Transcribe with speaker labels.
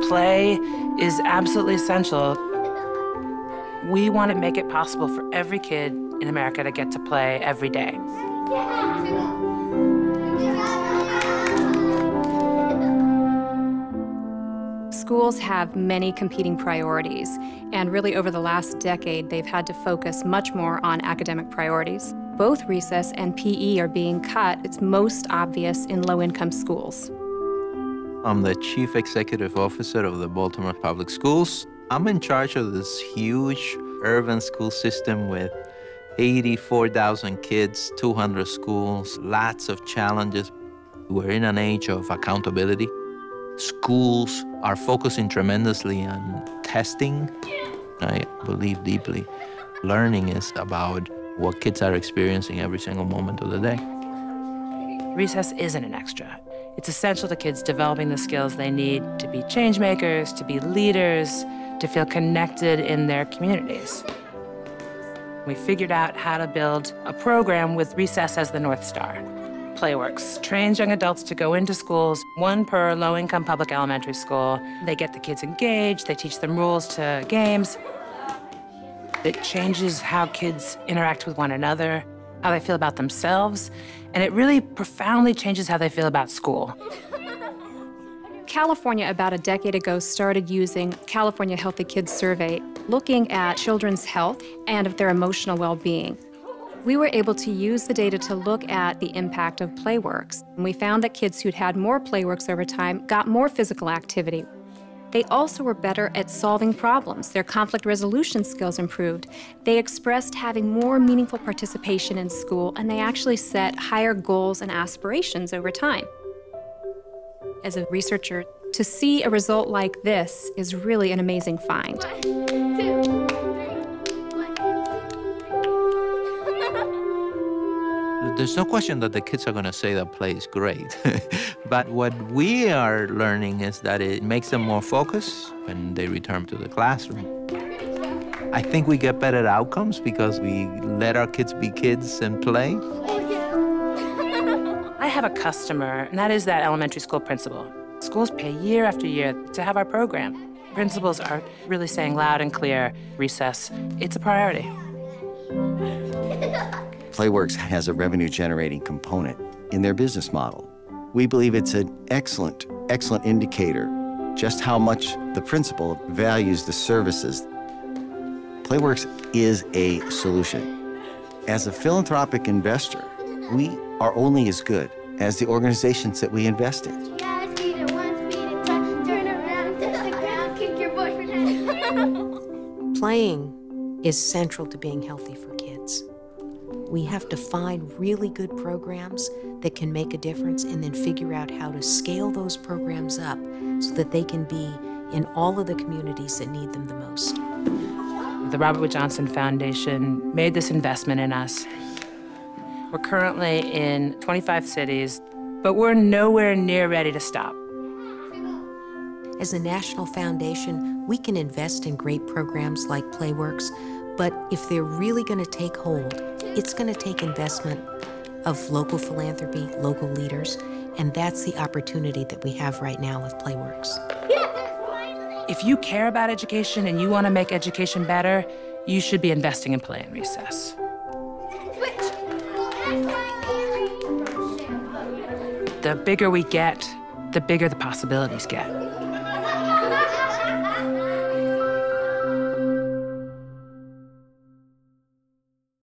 Speaker 1: Play is absolutely essential. We want to make it possible for every kid in America to get to play every day.
Speaker 2: Schools have many competing priorities, and really over the last decade, they've had to focus much more on academic priorities. Both recess and PE are being cut. It's most obvious in low-income schools.
Speaker 3: I'm the Chief Executive Officer of the Baltimore Public Schools. I'm in charge of this huge urban school system with 84,000 kids, 200 schools, lots of challenges. We're in an age of accountability. Schools are focusing tremendously on testing. I believe deeply learning is about what kids are experiencing every single moment of the day.
Speaker 1: Recess isn't an extra. It's essential to kids developing the skills they need to be change makers, to be leaders, to feel connected in their communities. We figured out how to build a program with recess as the North Star. Playworks trains young adults to go into schools, one per low-income public elementary school. They get the kids engaged, they teach them rules to games. It changes how kids interact with one another, how they feel about themselves, and it really profoundly changes how they feel about school.
Speaker 2: California, about a decade ago, started using California Healthy Kids Survey, looking at children's health and of their emotional well-being. We were able to use the data to look at the impact of Playworks. And we found that kids who'd had more Playworks over time got more physical activity. They also were better at solving problems. Their conflict resolution skills improved. They expressed having more meaningful participation in school, and they actually set higher goals and aspirations over time. As a researcher, to see a result like this is really an amazing find.
Speaker 4: 1, 2.
Speaker 3: There's no question that the kids are going to say that play is great. But what we are learning is that it makes them more focused when they return to the classroom. I think we get better outcomes because we let our kids be kids and play.
Speaker 1: I have a customer, and that is that elementary school principal. Schools pay year after year to have our program. Principals are really saying loud and clear, recess, it's a priority.
Speaker 5: Playworks has a revenue-generating component in their business model. We believe it's an excellent indicator just how much the principal values the services. Playworks is a solution. As a philanthropic investor, we are only as good as the organizations that we invest in.
Speaker 4: Yeah, speed it once, speed it twice, turn around, touch the ground, kick your boyfriend.
Speaker 6: Playing is central to being healthy for kids. We have to find really good programs that can make a difference and then figure out how to scale those programs up so that they can be in all of the communities that need them the most.
Speaker 1: The Robert Wood Johnson Foundation made this investment in us. We're currently in 25 cities, but we're nowhere near ready to stop.
Speaker 6: As a national foundation, we can invest in great programs like Playworks, but if they're really going to take hold, it's going to take investment of local philanthropy, local leaders, and that's the opportunity that we have right now with Playworks.
Speaker 1: If you care about education and you want to make education better, you should be investing in play and recess. The bigger we get, the bigger the possibilities get.